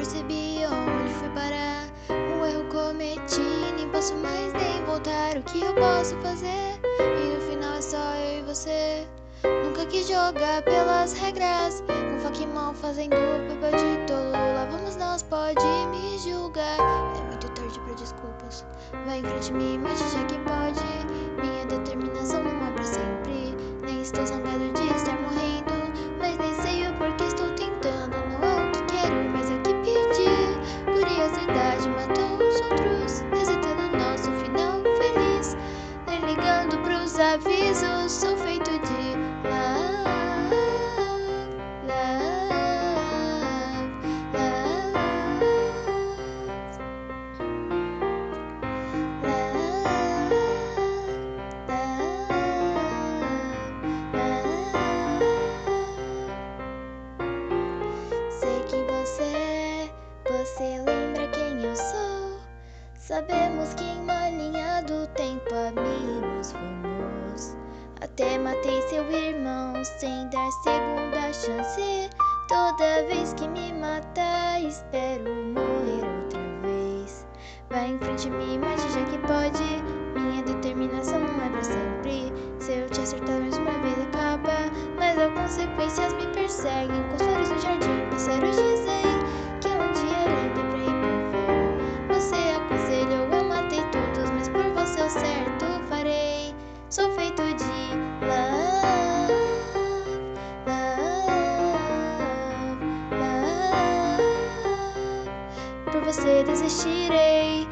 percebi onde fui parar. Um erro cometi, nem posso mais nem voltar. O que eu posso fazer? E no final é só eu e você. Nunca quis jogar pelas regras, com faca em mão fazendo papel de tolo. Lá vamos nós, pode me julgar. É muito tarde pra desculpas. Vai em frente, me mate já que pode. Minha determinação não é pra sempre. Nem estou zangado de estar morrendo, mas nem sei o porquê estou tentando. Não é o que quero, mas é o que pedi. Curiosidade matou os outros, resetando nosso final feliz. Nem ligando pros avisos, sou feito de love, love, love, sei quem você lembra quem eu sou. Sabemos que em uma linha do tempo amigos fomos. Até matei seu irmão sem dar segunda chance. Toda vez que me matar, espero morrer outra vez. Vai em frente, me mate já que pode. Minha determinação não é pra sempre. Se eu te acertar mais uma vez acaba, mas as consequências me perseguem. Com as flores no jardim, passarinhos dizem que um dia é lindo pra ir pro voo. Você aconselhou, eu matei todos, mas por você o certo farei. Sou feito de love, love, love. Por você desistirei.